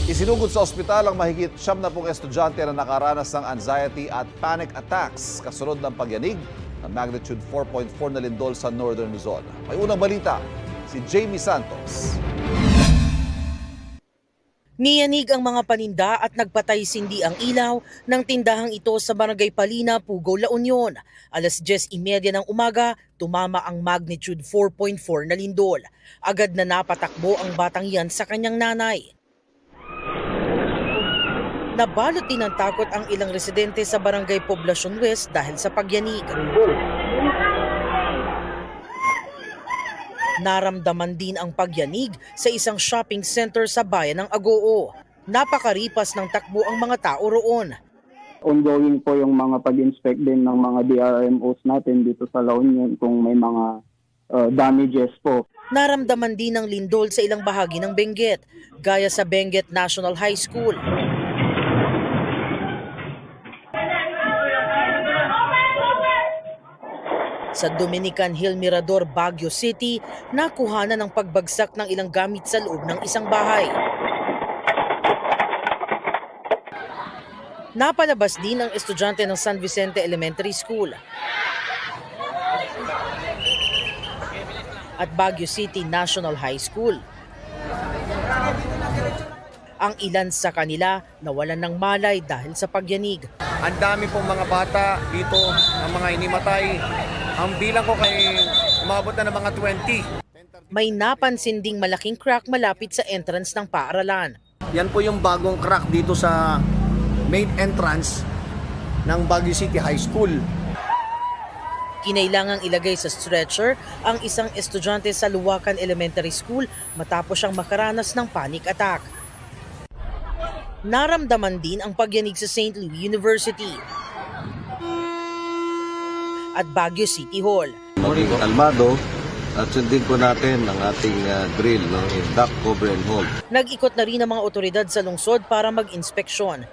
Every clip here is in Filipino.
Isinugod sa ospital ang mahigit 70 estudyante na nakaranas ng anxiety at panic attacks kasunod ng pagyanig ng magnitude 4.4 na lindol sa Northern Luzon. May unang balita, si Jamie Santos. Niyanig ang mga paninda at nagpatay-sindi ang ilaw ng tindahang ito sa Barangay Palina, Pugo, La Union. Alas 10:30 ng umaga, tumama ang magnitude 4.4 na lindol. Agad na napatakbo ang batang yan sa kanyang nanay. Nabalot din ng takot ang ilang residente sa Barangay Poblacion West dahil sa pagyanig. Naramdaman din ang pagyanig sa isang shopping center sa bayan ng Agoo. Napakaripas ng takbo ang mga tao roon. Ongoing po yung mga pag-inspect din ng mga DRMOs natin dito sa La Union kung may mga damages po. Naramdaman din ng lindol sa ilang bahagi ng Benguet, gaya sa Benguet National High School. Sa Dominican Hill Mirador, Baguio City, nakuhanan ng pagbagsak ng ilang gamit sa loob ng isang bahay. Napalabas din ang estudyante ng San Vicente Elementary School. At Baguio City National High School. Ang ilan sa kanila nawalan ng malay dahil sa pagyanig. Ang dami pong mga bata dito, ang mga inimatay. Ang bilang ko kay umabot na ng mga 20. May napansin ding malaking crack malapit sa entrance ng paaralan. Yan po yung bagong crack dito sa main entrance ng Baguio City High School. Kinailangang ilagay sa stretcher ang isang estudyante sa Luwakan Elementary School matapos siyang makaranas ng panic attack. Naramdaman din ang pagyanig sa St. Louis University at Baguio City Hall. Maging kalmado at sundin po natin ang ating drill, duck, cover and hold. Nag-ikot na rin ang mga otoridad sa lungsod para mag-inspeksyon.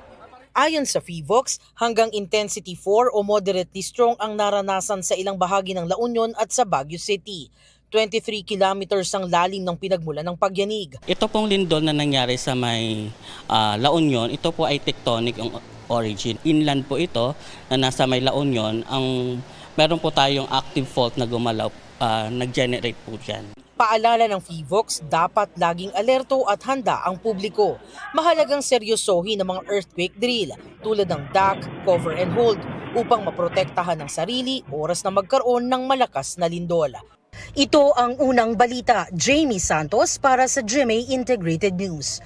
Ayon sa PHIVOX, hanggang intensity 4 o moderately strong ang naranasan sa ilang bahagi ng La Union at sa Baguio City. 23 kilometers ang lalim ng pinagmulan ng pagyanig. Ito pong lindol na nangyari sa may La Union, ito po ay tectonic ang origin. Inland po ito na nasa may La Union, meron po tayong active fault na gumalaw, nag-generate po dyan. Paalala ng PHIVOX, dapat laging alerto at handa ang publiko. Mahalagang seryosohin ang mga earthquake drill tulad ng duck, cover and hold upang maprotektahan ang sarili oras na magkaroon ng malakas na lindol. Ito ang unang balita. Jamie Santos para sa GMA Integrated News.